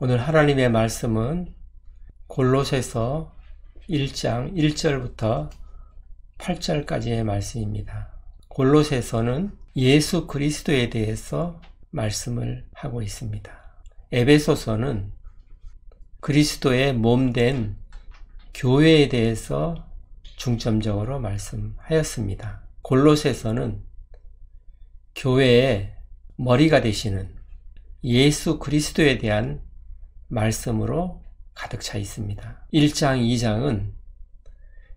오늘 하나님의 말씀은 골로새서 1장 1절부터 8절까지의 말씀입니다. 골로새서는 예수 그리스도에 대해서 말씀을 하고 있습니다. 에베소서는 그리스도의 몸된 교회에 대해서 중점적으로 말씀하였습니다. 골로새서는 교회의 머리가 되시는 예수 그리스도에 대한 말씀으로 가득 차 있습니다. 1장, 2장은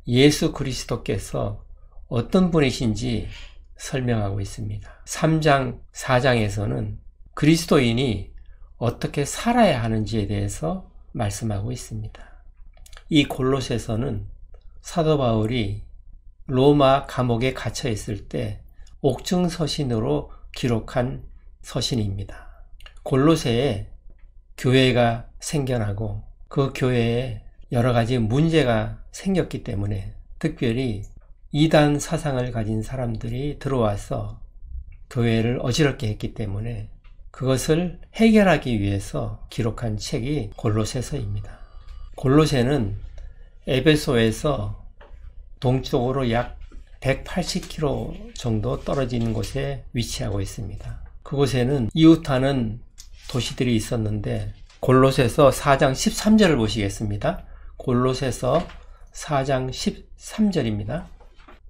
예수 그리스도께서 어떤 분이신지 설명하고 있습니다. 3장, 4장에서는 그리스도인이 어떻게 살아야 하는지에 대해서 말씀하고 있습니다. 이 골로새서는 사도 바울이 로마 감옥에 갇혀 있을 때 옥중 서신으로 기록한 서신입니다. 골로새에 교회가 생겨나고 그 교회에 여러 가지 문제가 생겼기 때문에 특별히 이단 사상을 가진 사람들이 들어와서 교회를 어지럽게 했기 때문에 그것을 해결하기 위해서 기록한 책이 골로새서입니다. 골로새는 에베소에서 동쪽으로 약 180km 정도 떨어진 곳에 위치하고 있습니다. 그곳에는 이웃하는 도시들이 있었는데 골로새서 4장 13절을 보시겠습니다. 골로새서 4장 13절입니다.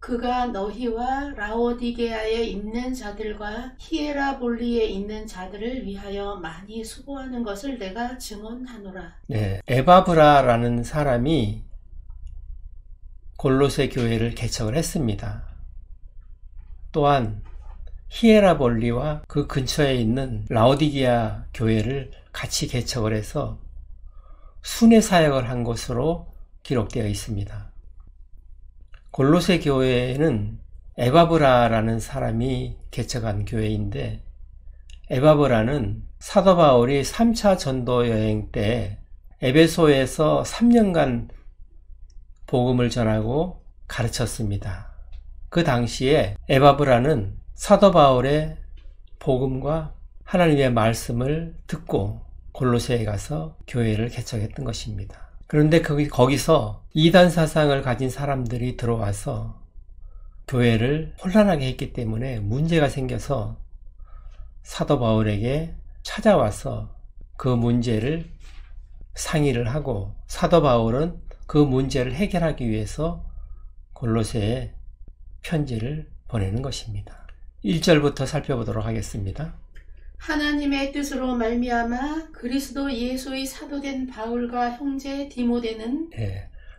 그가 너희와 라오디게아에 있는 자들과 히에라볼리에 있는 자들을 위하여 많이 수고하는 것을 내가 증언하노라. 네, 에바브라라는 사람이 골로새 교회를 개척을 했습니다. 또한 히에라볼리와 그 근처에 있는 라오디게아 교회를 같이 개척을 해서 순회 사역을 한 것으로 기록되어 있습니다. 골로새 교회는 에바브라라는 사람이 개척한 교회인데 에바브라는 사도 바울이 3차 전도 여행 때 에베소에서 3년간 복음을 전하고 가르쳤습니다. 그 당시에 에바브라는 사도 바울의 복음과 하나님의 말씀을 듣고 골로새에 가서 교회를 개척했던 것입니다. 그런데 거기서 이단 사상을 가진 사람들이 들어와서 교회를 혼란하게 했기 때문에 문제가 생겨서 사도 바울에게 찾아와서 그 문제를 상의를 하고 사도 바울은 그 문제를 해결하기 위해서 골로새에 편지를 보내는 것입니다. 1절부터 살펴보도록 하겠습니다. 하나님의 뜻으로 말미암아 그리스도 예수의 사도된 바울과 형제 디모데는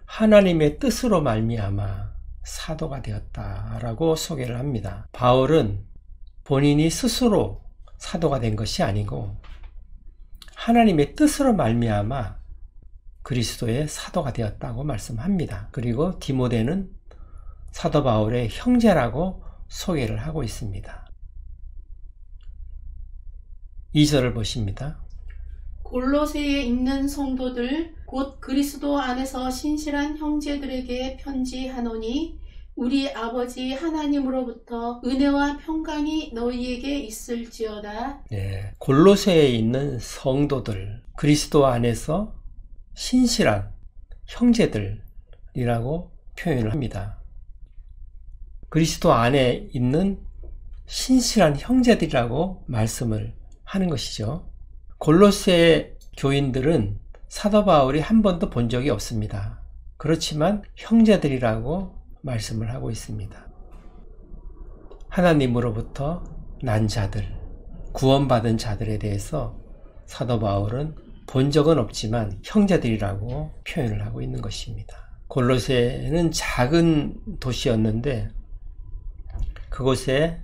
하나님의 뜻으로 말미암아 사도가 되었다라고 소개를 합니다. 바울은 본인이 스스로 사도가 된 것이 아니고 하나님의 뜻으로 말미암아 그리스도의 사도가 되었다고 말씀합니다. 그리고 디모데는 사도 바울의 형제라고 소개를 하고 있습니다. 2절을 보십니다. 골로새에 있는 성도들 곧 그리스도 안에서 신실한 형제들에게 편지하노니 우리 아버지 하나님으로부터 은혜와 평강이 너희에게 있을지어다. 골로새에 있는 성도들, 그리스도 안에서 신실한 형제들이라고 표현을 합니다. 그리스도 안에 있는 신실한 형제들이라고 말씀을 하는 것이죠. 골로새 교인들은 사도 바울이 한 번도 본 적이 없습니다. 그렇지만 형제들이라고 말씀을 하고 있습니다. 하나님으로부터 난 자들, 구원받은 자들에 대해서 사도 바울은 본 적은 없지만 형제들이라고 표현을 하고 있는 것입니다. 골로새는 작은 도시였는데 그곳에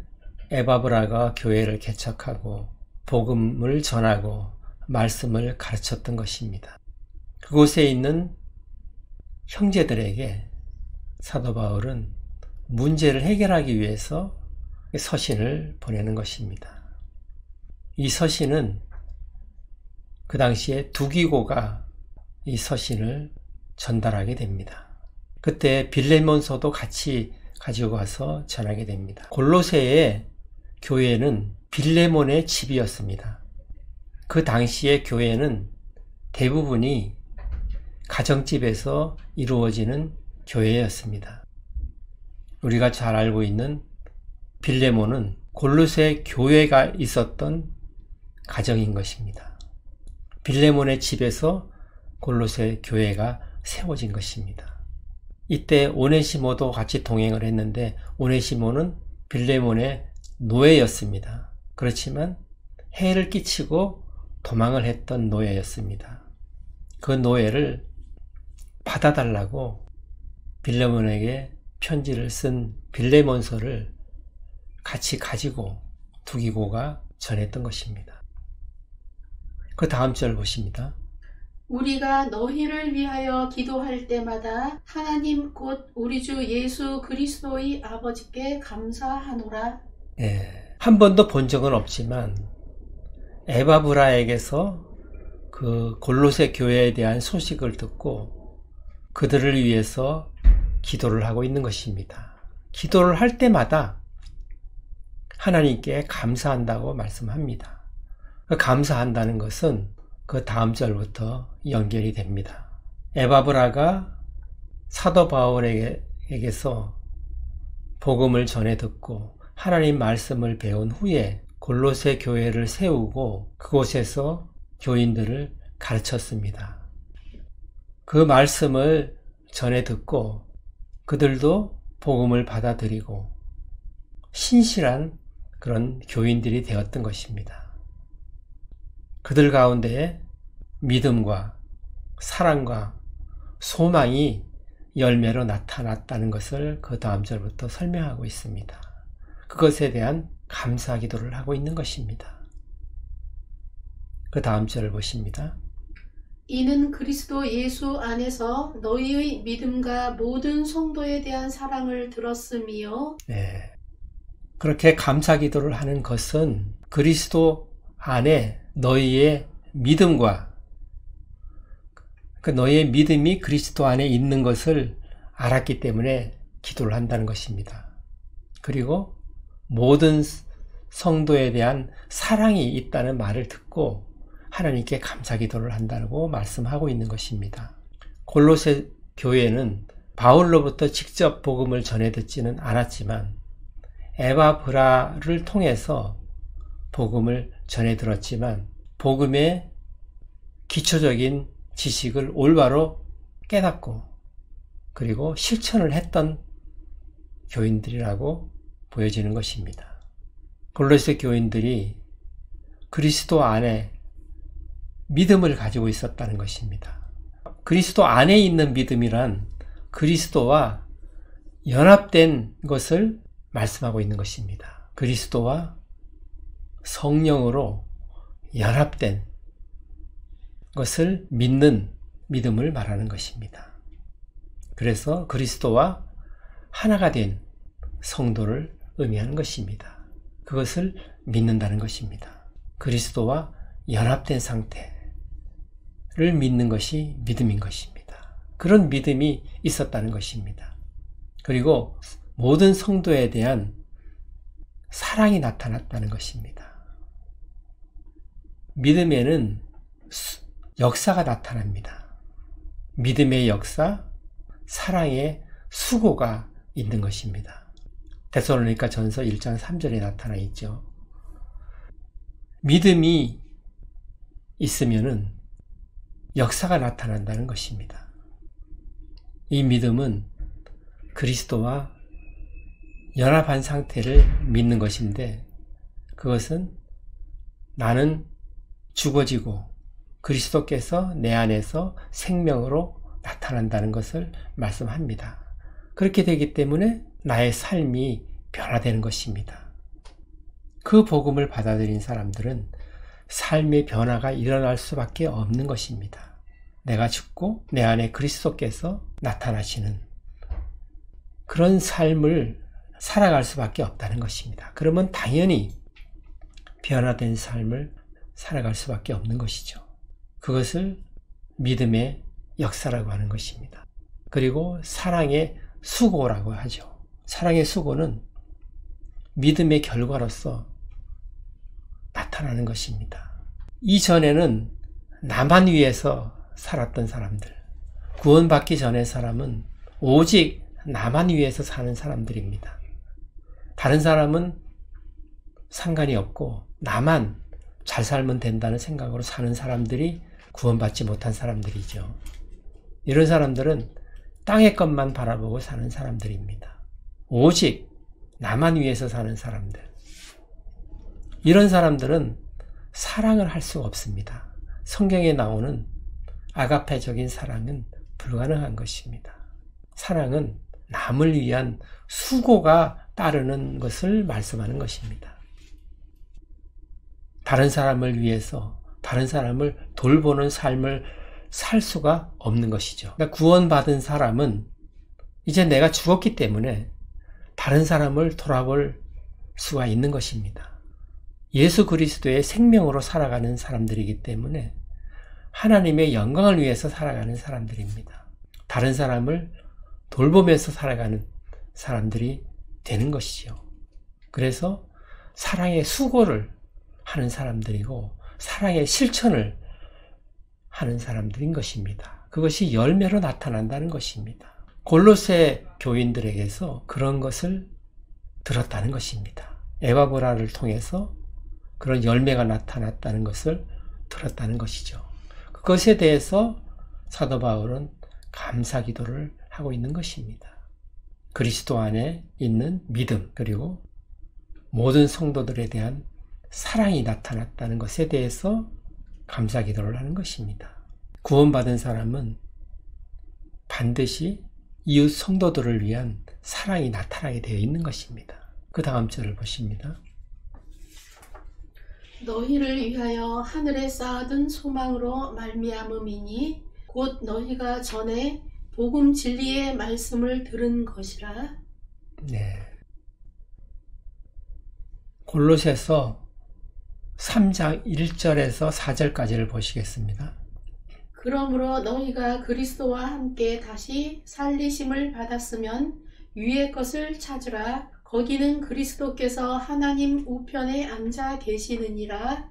에바브라가 교회를 개척하고 복음을 전하고 말씀을 가르쳤던 것입니다. 그곳에 있는 형제들에게 사도 바울은 문제를 해결하기 위해서 서신을 보내는 것입니다. 이 서신은 그 당시에 두기고가 이 서신을 전달하게 됩니다. 그때 빌레몬서도 같이 가지고 가서 전하게 됩니다. 골로새의 교회는 빌레몬의 집이었습니다. 그 당시의 교회는 대부분이 가정집에서 이루어지는 교회였습니다. 우리가 잘 알고 있는 빌레몬은 골로새 교회가 있었던 가정인 것입니다. 빌레몬의 집에서 골로새 교회가 세워진 것입니다. 이때 오네시모도 같이 동행을 했는데 오네시모는 빌레몬의 노예였습니다. 그렇지만 해를 끼치고 도망을 했던 노예였습니다. 그 노예를 받아달라고 빌레몬에게 편지를 쓴 빌레몬서를 같이 가지고 두기고가 전했던 것입니다. 그 다음 절 보십니다. 우리가 너희를 위하여 기도할 때마다 하나님 곧 우리 주 예수 그리스도의 아버지께 감사하노라. 한 번도 본 적은 없지만 에바브라에게서 그 골로새 교회에 대한 소식을 듣고 그들을 위해서 기도를 하고 있는 것입니다. 기도를 할 때마다 하나님께 감사한다고 말씀합니다. 감사한다는 것은 그 다음 절부터 연결이 됩니다. 에바브라가 사도 바울에게서 복음을 전해 듣고 하나님 말씀을 배운 후에 골로새 교회를 세우고 그곳에서 교인들을 가르쳤습니다. 그 말씀을 전해 듣고 그들도 복음을 받아들이고 신실한 그런 교인들이 되었던 것입니다. 그들 가운데 믿음과 사랑과 소망이 열매로 나타났다는 것을 그 다음 절부터 설명하고 있습니다. 그것에 대한 감사 기도를 하고 있는 것입니다. 그 다음 절을 보십니다. 이는 그리스도 예수 안에서 너희의 믿음과 모든 성도에 대한 사랑을 들었으며 그렇게 감사 기도를 하는 것은 그리스도 안에 너희의 믿음과 그 너희의 믿음이 그리스도 안에 있는 것을 알았기 때문에 기도를 한다는 것입니다. 그리고 모든 성도에 대한 사랑이 있다는 말을 듣고 하나님께 감사 기도를 한다고 말씀하고 있는 것입니다. 골로새 교회는 바울로부터 직접 복음을 전해 듣지는 않았지만 에바브라를 통해서 복음을 전해 들었지만 복음의 기초적인 지식을 올바로 깨닫고 그리고 실천을 했던 교인들이라고 보여지는 것입니다. 골로새 교인들이 그리스도 안에 믿음을 가지고 있었다는 것입니다. 그리스도 안에 있는 믿음이란 그리스도와 연합된 것을 말씀하고 있는 것입니다. 그리스도와 성령으로 연합된 것을 믿는 믿음을 말하는 것입니다. 그래서 그리스도와 하나가 된 성도를 의미하는 것입니다. 그것을 믿는다는 것입니다. 그리스도와 연합된 상태를 믿는 것이 믿음인 것입니다. 그런 믿음이 있었다는 것입니다. 그리고 모든 성도에 대한 사랑이 나타났다는 것입니다. 믿음에는 역사가 나타납니다. 믿음의 역사, 사랑의 수고가 있는 것입니다. 데살로니가 전서 1장 3절에 나타나 있죠. 믿음이 있으면은 역사가 나타난다는 것입니다. 이 믿음은 그리스도와 연합한 상태를 믿는 것인데 그것은 나는 죽어지고 그리스도께서 내 안에서 생명으로 나타난다는 것을 말씀합니다. 그렇게 되기 때문에 나의 삶이 변화되는 것입니다. 그 복음을 받아들인 사람들은 삶의 변화가 일어날 수밖에 없는 것입니다. 내가 죽고 내 안에 그리스도께서 나타나시는 그런 삶을 살아갈 수밖에 없다는 것입니다. 그러면 당연히 변화된 삶을 살아갈 수밖에 없는 것이죠. 그것을 믿음의 역사라고 하는 것입니다. 그리고 사랑의 수고라고 하죠. 사랑의 수고는 믿음의 결과로서 나타나는 것입니다. 이전에는 나만 위해서 살았던 사람들, 구원받기 전의 사람은 오직 나만 위해서 사는 사람들입니다. 다른 사람은 상관이 없고 나만 잘 살면 된다는 생각으로 사는 사람들이 구원받지 못한 사람들이죠. 이런 사람들은 땅의 것만 바라보고 사는 사람들입니다. 오직 나만 위해서 사는 사람들. 이런 사람들은 사랑을 할 수가 없습니다. 성경에 나오는 아가페적인 사랑은 불가능한 것입니다. 사랑은 남을 위한 수고가 따르는 것을 말씀하는 것입니다. 다른 사람을 위해서 다른 사람을 돌보는 삶을 살 수가 없는 것이죠. 그러니까 구원받은 사람은 이제 내가 죽었기 때문에 다른 사람을 돌아볼 수가 있는 것입니다. 예수 그리스도의 생명으로 살아가는 사람들이기 때문에 하나님의 영광을 위해서 살아가는 사람들입니다. 다른 사람을 돌보면서 살아가는 사람들이 되는 것이죠. 그래서 사랑의 수고를 하는 사람들이고 사랑의 실천을 하는 사람들인 것입니다. 그것이 열매로 나타난다는 것입니다. 골로새 교인들에게서 그런 것을 들었다는 것입니다. 에바브라를 통해서 그런 열매가 나타났다는 것을 들었다는 것이죠. 그것에 대해서 사도 바울은 감사 기도를 하고 있는 것입니다. 그리스도 안에 있는 믿음, 그리고 모든 성도들에 대한 사랑이 나타났다는 것에 대해서 감사 기도를 하는 것입니다. 구원받은 사람은 반드시 이웃 성도들을 위한 사랑이 나타나게 되어 있는 것입니다. 그 다음 절을 보십니다. 너희를 위하여 하늘에 쌓아둔 소망으로 말미암음이니 곧 너희가 전에 복음 진리의 말씀을 들은 것이라. 네. 골로새서 3장 1절에서 4절까지를 보시겠습니다. 그러므로 너희가 그리스도와 함께 다시 살리심을 받았으면 위의 것을 찾으라. 거기는 그리스도께서 하나님 우편에 앉아 계시느니라.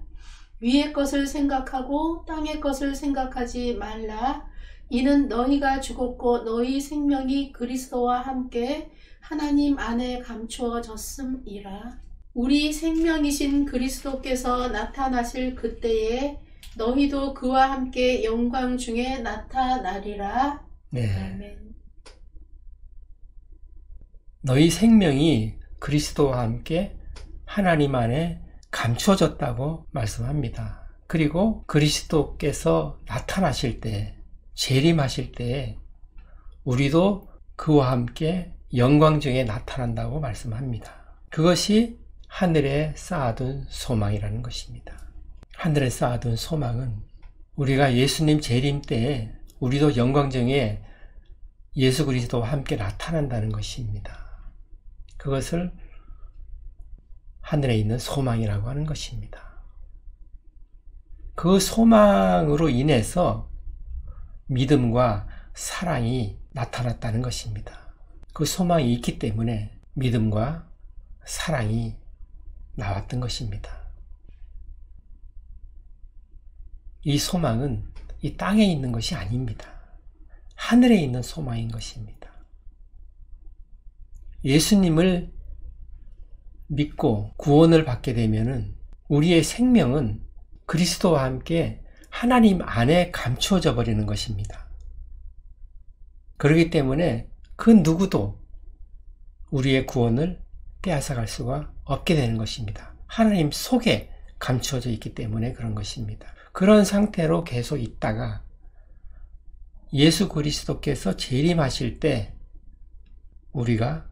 위의 것을 생각하고 땅의 것을 생각하지 말라. 이는 너희가 죽었고 너희 생명이 그리스도와 함께 하나님 안에 감추어졌음이라. 우리 생명이신 그리스도께서 나타나실 그때에 너희도 그와 함께 영광 중에 나타나리라. 네. 아멘. 너희 생명이 그리스도와 함께 하나님 안에 감추어졌다고 말씀합니다. 그리고 그리스도께서 나타나실 때, 재림하실 때에 우리도 그와 함께 영광 중에 나타난다고 말씀합니다. 그것이 하늘에 쌓아둔 소망이라는 것입니다. 하늘에 쌓아둔 소망은 우리가 예수님 재림 때에 우리도 영광 중에 예수 그리스도와 함께 나타난다는 것입니다. 그것을 하늘에 있는 소망이라고 하는 것입니다. 그 소망으로 인해서 믿음과 사랑이 나타났다는 것입니다. 그 소망이 있기 때문에 믿음과 사랑이 나왔던 것입니다. 이 소망은 이 땅에 있는 것이 아닙니다. 하늘에 있는 소망인 것입니다. 예수님을 믿고 구원을 받게 되면은 우리의 생명은 그리스도와 함께 하나님 안에 감추어져 버리는 것입니다. 그렇기 때문에 그 누구도 우리의 구원을 빼앗아갈 수가 없게 되는 것입니다. 하나님 속에 감추어져 있기 때문에 그런 것입니다. 그런 상태로 계속 있다가 예수 그리스도께서 재림하실 때 우리가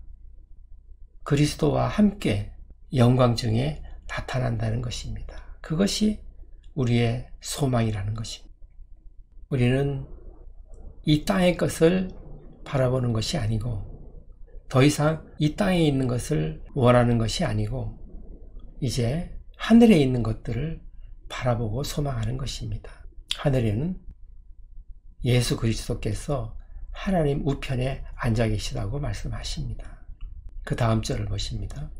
그리스도와 함께 영광 중에 나타난다는 것입니다. 그것이 우리의 소망이라는 것입니다. 우리는 이 땅의 것을 바라보는 것이 아니고 더 이상 이 땅에 있는 것을 원하는 것이 아니고 이제 하늘에 있는 것들을 바라보고 소망하는 것입니다. 하늘에는 예수 그리스도께서 하나님 우편에 앉아 계시다고 말씀하십니다. 그 다음 절을 보십니다.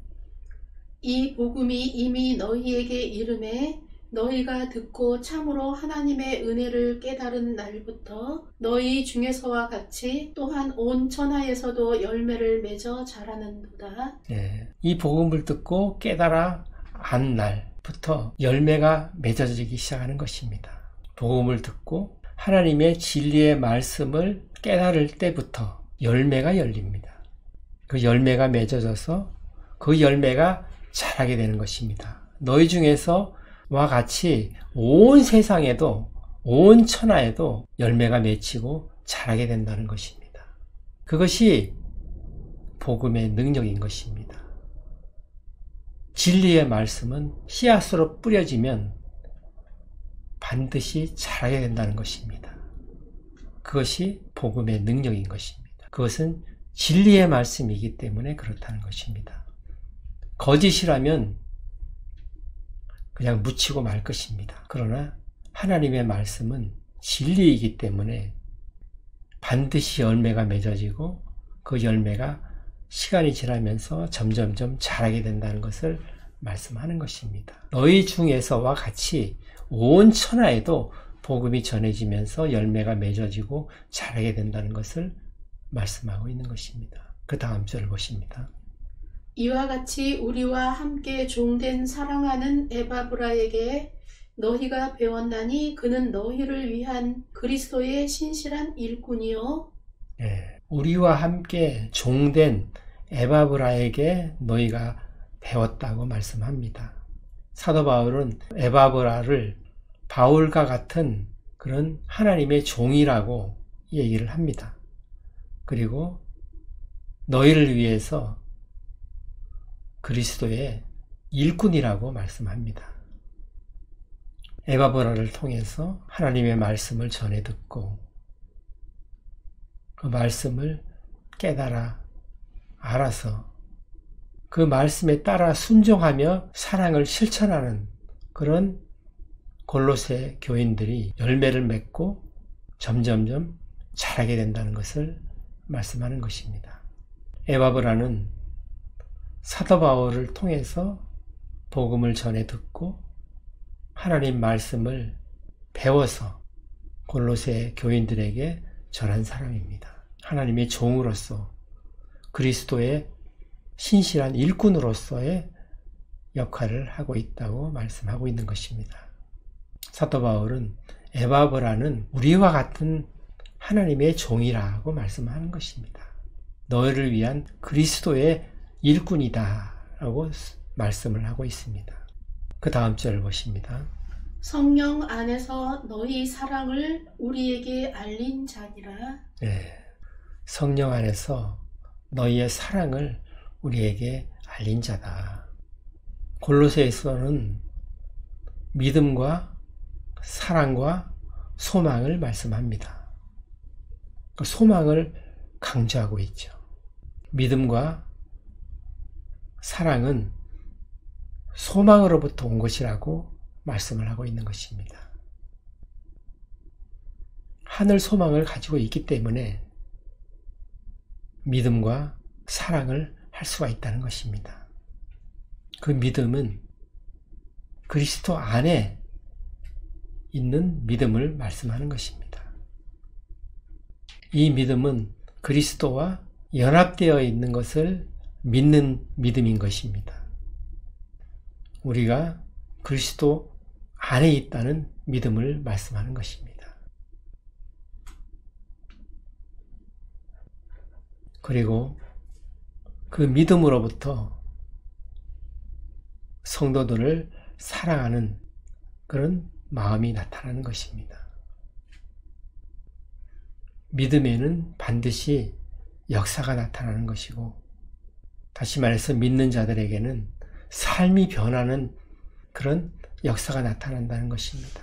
이 복음이 이미 너희에게 이름에 너희가 듣고 참으로 하나님의 은혜를 깨달은 날부터 너희 중에서와 같이 또한 온 천하에서도 열매를 맺어 자라는도다. 이 복음을 듣고 깨달아 안 날부터 열매가 맺어지기 시작하는 것입니다. 복음을 듣고 하나님의 진리의 말씀을 깨달을 때부터 열매가 열립니다. 그 열매가 맺어져서 그 열매가 자라게 되는 것입니다. 너희 중에서와 같이 온 세상에도 온 천하에도 열매가 맺히고 자라게 된다는 것입니다. 그것이 복음의 능력인 것입니다. 진리의 말씀은 씨앗으로 뿌려지면 반드시 자라게 된다는 것입니다. 그것이 복음의 능력인 것입니다. 그것은 진리의 말씀이기 때문에 그렇다는 것입니다. 거짓이라면 그냥 묻히고 말 것입니다. 그러나 하나님의 말씀은 진리이기 때문에 반드시 열매가 맺어지고 그 열매가 시간이 지나면서 점점점 자라게 된다는 것을 말씀하는 것입니다. 너희 중에서와 같이 온 천하에도 복음이 전해지면서 열매가 맺어지고 자라게 된다는 것을 말씀하고 있는 것입니다. 그 다음 절을 보십니다. 이와 같이 우리와 함께 종된 사랑하는 에바브라에게 너희가 배웠나니 그는 너희를 위한 그리스도의 신실한 일꾼이요. 우리와 함께 종된 에바브라에게 너희가 배웠다고 말씀합니다. 사도 바울은 에바브라를 바울과 같은 그런 하나님의 종이라고 얘기를 합니다. 그리고 너희를 위해서 그리스도의 일꾼이라고 말씀합니다. 에바브라를 통해서 하나님의 말씀을 전해 듣고 그 말씀을 깨달아 알아서 그 말씀에 따라 순종하며 사랑을 실천하는 그런 골로새 교인들이 열매를 맺고 점점점 자라게 된다는 것을 말씀하는 것입니다. 에바브라는 사도 바울을 통해서 복음을 전해 듣고 하나님 말씀을 배워서 골로새 교인들에게 전한 사람입니다. 하나님의 종으로서 그리스도의 신실한 일꾼으로서의 역할을 하고 있다고 말씀하고 있는 것입니다. 사도 바울은 에바브라는 우리와 같은 하나님의 종이라고 말씀하는 것입니다. 너희를 위한 그리스도의 일꾼이다 라고 말씀을 하고 있습니다. 그 다음 절을 보십니다. 성령 안에서 너희 사랑을 우리에게 알린 자니라. 성령 안에서 너희의 사랑을 우리에게 알린 자다. 골로새에서는 믿음과 사랑과 소망을 말씀합니다. 그 소망을 강조하고 있죠. 믿음과 사랑은 소망으로부터 온 것이라고 말씀을 하고 있는 것입니다. 하늘 소망을 가지고 있기 때문에 믿음과 사랑을 할 수가 있다는 것입니다. 그 믿음은 그리스도 안에 있는 믿음을 말씀하는 것입니다. 이 믿음은 그리스도와 연합되어 있는 것을 믿는 믿음인 것입니다. 우리가 그리스도 안에 있다는 믿음을 말씀하는 것입니다. 그리고 그 믿음으로부터 성도들을 사랑하는 그런 마음이 나타나는 것입니다. 믿음에는 반드시 역사가 나타나는 것이고, 다시 말해서 믿는 자들에게는 삶이 변하는 그런 역사가 나타난다는 것입니다.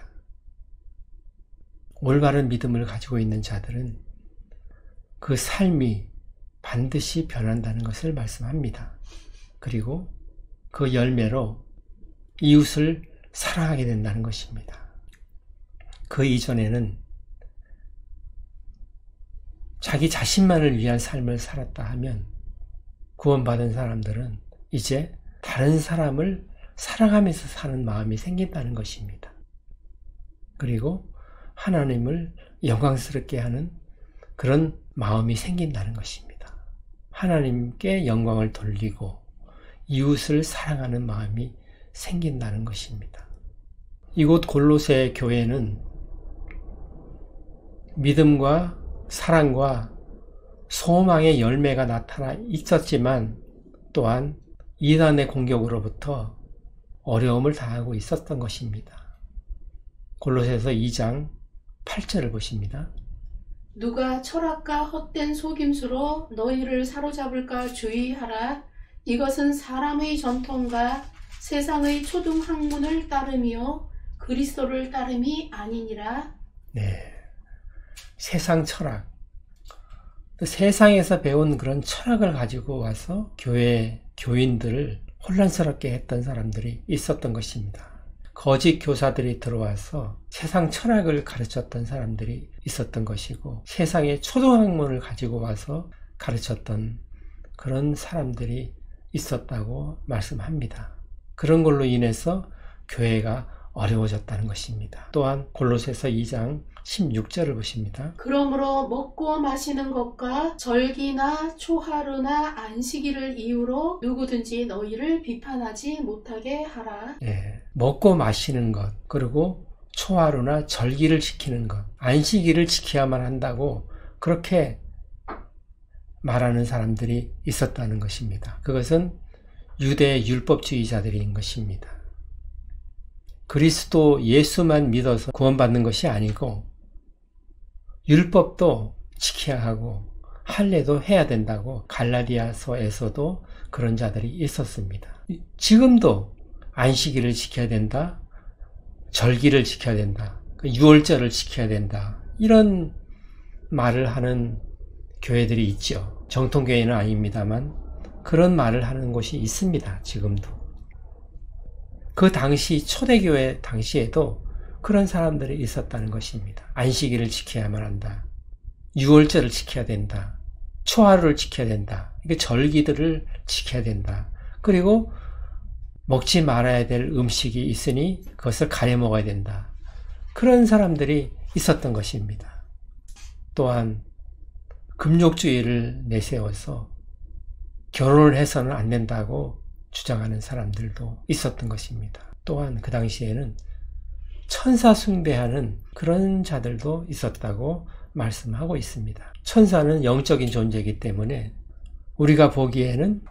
올바른 믿음을 가지고 있는 자들은 그 삶이 반드시 변한다는 것을 말씀합니다. 그리고 그 열매로 이웃을 사랑하게 된다는 것입니다. 그 이전에는 자기 자신만을 위한 삶을 살았다 하면 구원받은 사람들은 이제 다른 사람을 사랑하면서 사는 마음이 생긴다는 것입니다. 그리고 하나님을 영광스럽게 하는 그런 마음이 생긴다는 것입니다. 하나님께 영광을 돌리고 이웃을 사랑하는 마음이 생긴다는 것입니다. 이곳 골로새 교회는 믿음과 사랑과 소망의 열매가 나타나 있었지만 또한 이단의 공격으로부터 어려움을 당하고 있었던 것입니다. 골로새서 2장 8절을 보십니다. 누가 철학과 헛된 속임수로 너희를 사로잡을까 주의하라. 이것은 사람의 전통과 세상의 초등 학문을 따름이요 그리스도를 따름이 아니니라. 네, 세상 철학, 세상에서 배운 그런 철학을 가지고 와서 교인들을 혼란스럽게 했던 사람들이 있었던 것입니다. 거짓 교사들이 들어와서 세상 철학을 가르쳤던 사람들이 있었던 것이고, 세상의 초등학문을 가지고 와서 가르쳤던 그런 사람들이 있었다고 말씀합니다. 그런 걸로 인해서 교회가 어려워졌다는 것입니다. 또한 골로새서 2장 16절을 보십니다. 그러므로 먹고 마시는 것과 절기나 초하루나 안식일을 이유로 누구든지 너희를 비판하지 못하게 하라. 네, 먹고 마시는 것, 그리고 초하루나 절기를 지키는 것, 안식일을 지켜야만 한다고 그렇게 말하는 사람들이 있었다는 것입니다. 그것은 유대 율법주의자들인 것입니다. 그리스도 예수만 믿어서 구원받는 것이 아니고 율법도 지켜야 하고 할례도 해야 된다고 갈라디아서에서도 그런 자들이 있었습니다. 지금도 안식일을 지켜야 된다, 절기를 지켜야 된다, 유월절을 지켜야 된다, 이런 말을 하는 교회들이 있죠. 정통교회는 아닙니다만 그런 말을 하는 곳이 있습니다. 지금도. 그 당시 초대교회 당시에도 그런 사람들이 있었다는 것입니다. 안식일을 지켜야만 한다, 유월절을 지켜야 된다, 초하루를 지켜야 된다, 이게 절기들을 지켜야 된다, 그리고 먹지 말아야 될 음식이 있으니 그것을 가려 먹어야 된다, 그런 사람들이 있었던 것입니다. 또한 금욕주의를 내세워서 결혼을 해서는 안 된다고 주장하는 사람들도 있었던 것입니다. 또한 그 당시에는 천사 숭배하는 그런 자들도 있었다고 말씀하고 있습니다. 천사는 영적인 존재이기 때문에 우리가 보기에는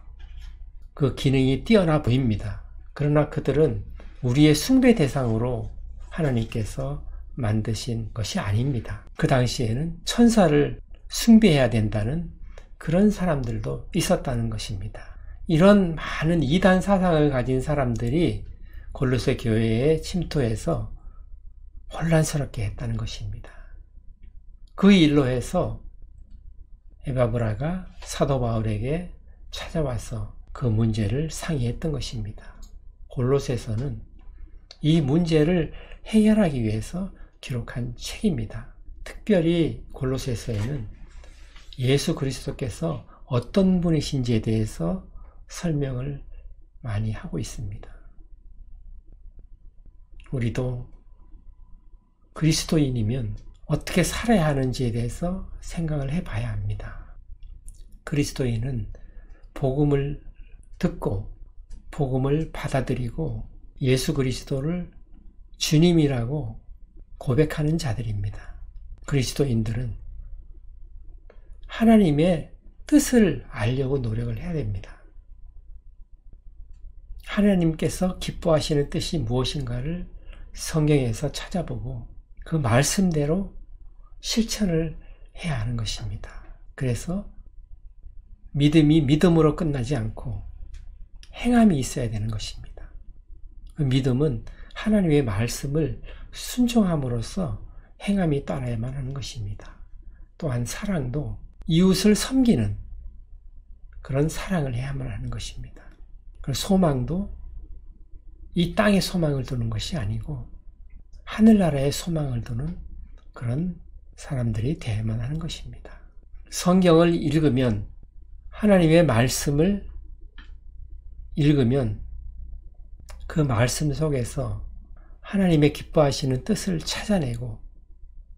그 기능이 뛰어나 보입니다. 그러나 그들은 우리의 숭배 대상으로 하나님께서 만드신 것이 아닙니다. 그 당시에는 천사를 숭배해야 된다는 그런 사람들도 있었다는 것입니다. 이런 많은 이단 사상을 가진 사람들이 골로새 교회에 침투해서 혼란스럽게 했다는 것입니다. 그 일로 해서 에바브라가 사도 바울에게 찾아와서 그 문제를 상의했던 것입니다. 골로새서는 이 문제를 해결하기 위해서 기록한 책입니다. 특별히 골로새서에는 예수 그리스도께서 어떤 분이신지에 대해서 설명을 많이 하고 있습니다. 우리도 그리스도인이면 어떻게 살아야 하는지에 대해서 생각을 해봐야 합니다. 그리스도인은 복음을 듣고 복음을 받아들이고 예수 그리스도를 주님이라고 고백하는 자들입니다. 그리스도인들은 하나님의 뜻을 알려고 노력을 해야 됩니다. 하나님께서 기뻐하시는 뜻이 무엇인가를 성경에서 찾아보고 그 말씀대로 실천을 해야 하는 것입니다. 그래서 믿음이 믿음으로 끝나지 않고 행함이 있어야 되는 것입니다. 그 믿음은 하나님의 말씀을 순종함으로써 행함이 따라야만 하는 것입니다. 또한 사랑도 이웃을 섬기는 그런 사랑을 해야만 하는 것입니다. 그리고 소망도 이 땅의 소망을 두는 것이 아니고 하늘나라의 소망을 두는 그런 사람들이 되어야만 하는 것입니다. 성경을 읽으면, 하나님의 말씀을 읽으면 그 말씀 속에서 하나님의 기뻐하시는 뜻을 찾아내고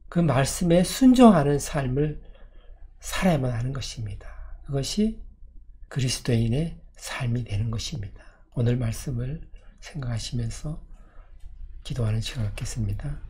그 말씀에 순종하는 삶을 살아야만 하는 것입니다. 그것이 그리스도인의 삶이 되는 것입니다. 오늘 말씀을 생각하시면서 기도하는 시간 갖겠습니다.